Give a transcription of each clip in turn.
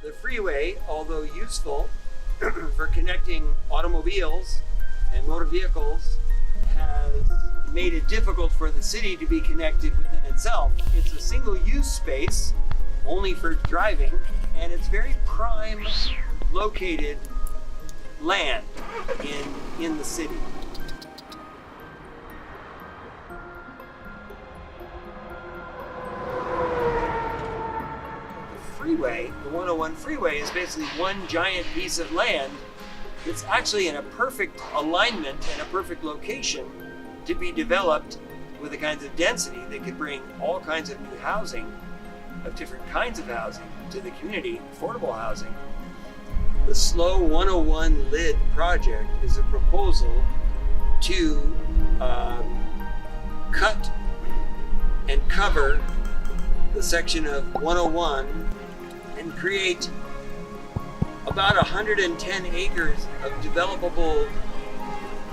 The freeway, although useful for connecting automobiles and motor vehicles, has made it difficult for the city to be connected within itself. It's a single-use space, only for driving, and it's very prime located land in the city. Freeway, the 101 freeway, is basically one giant piece of land that's actually in a perfect alignment and a perfect location to be developed with the kinds of density that could bring all kinds of new housing, of different kinds of housing, to the community, affordable housing. The Slow 101 LID project is a proposal to cut and cover the section of 101 and create about 110 acres of developable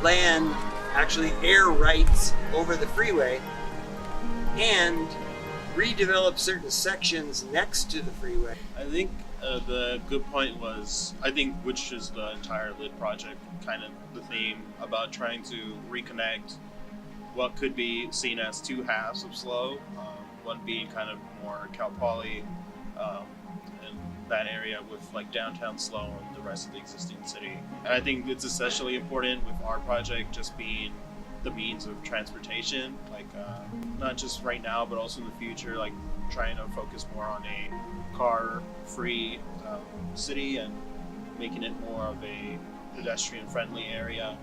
land, actually air rights over the freeway, and redevelop certain sections next to the freeway. I think the good point was, which is the entire LID project, kind of the theme about trying to reconnect what could be seen as two halves of Slow, one being kind of more Cal Poly, and that area with like downtown Slow and the rest of the existing city. And I think it's especially important with our project just being the means of transportation, like not just right now, but also in the future, like trying to focus more on a car-free city and making it more of a pedestrian-friendly area.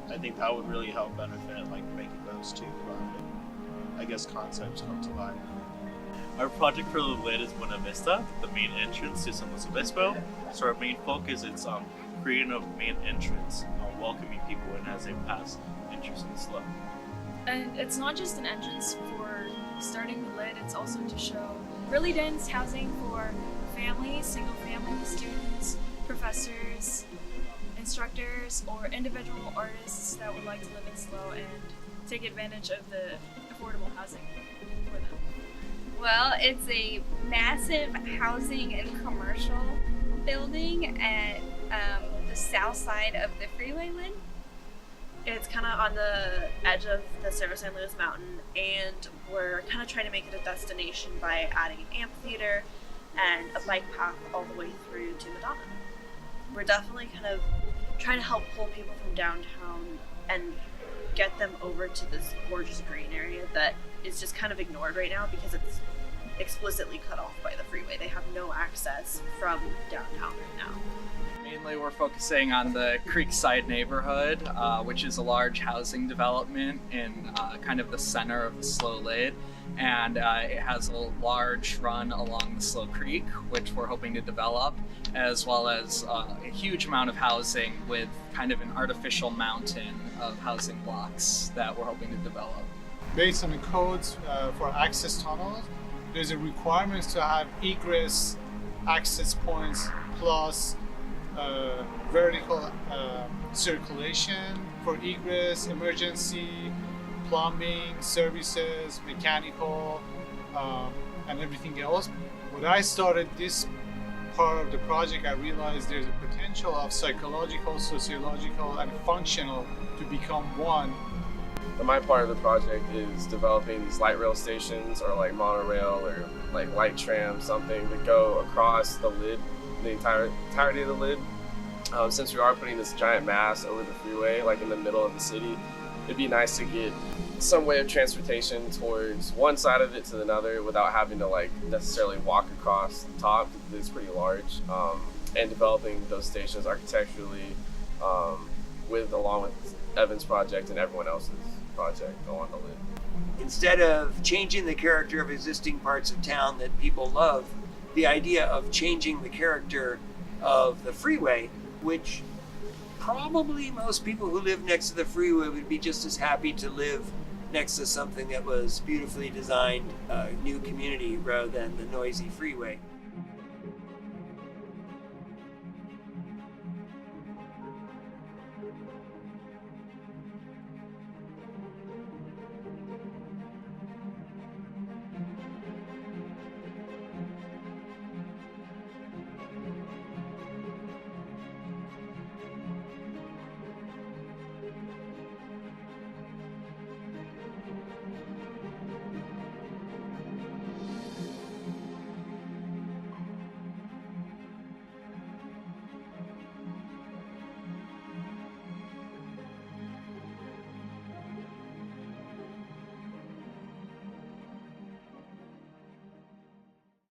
I think that would really help benefit, like making those two, concepts come to life. Our project for the LID is Buena Vista, the main entrance to San Luis Obispo. So our main focus is creating a main entrance, welcoming people in as they pass enters in Slow. And it's not just an entrance for starting the LID, it's also to show really dense housing for families, single family students, professors, instructors, or individual artists that would like to live in Slow and take advantage of the affordable housing for them. Well, it's a massive housing and commercial building at the south side of the freeway LID. It's kind of on the edge of the Cerro San Luis Mountain, and we're kind of trying to make it a destination by adding an amphitheater and a bike path all the way through to Madonna. We're definitely kind of trying to help pull people from downtown and get them over to this gorgeous green area that is just kind of ignored right now because it's explicitly cut off by the freeway. They have no access from downtown right now. Mainly we're focusing on the Creekside neighborhood, which is a large housing development in kind of the center of the Slow LID. And it has a large run along the Slow Creek, which we're hoping to develop, as well as a huge amount of housing with kind of an artificial mountain of housing blocks that we're hoping to develop. Based on the codes for access tunnels, there's a requirement to have egress access points plus vertical circulation for egress, emergency, plumbing, services, mechanical, and everything else. When I started this part of the project, I realized there's a potential of psychological, sociological, and functional to become one. My part of the project is developing these light rail stations or like monorail or like light tram, something to go across the LID, the entirety of the LID. Since we are putting this giant mass over the freeway, like in the middle of the city, it'd be nice to get some way of transportation towards one side of it to another without having to like necessarily walk across the top, because it's pretty large. And developing those stations architecturally along with Evan's project and everyone else's project along the LID. Instead of changing the character of existing parts of town that people love, the idea of changing the character of the freeway, which probably most people who live next to the freeway would be just as happy to live next to something that was beautifully designed, new community rather than the noisy freeway.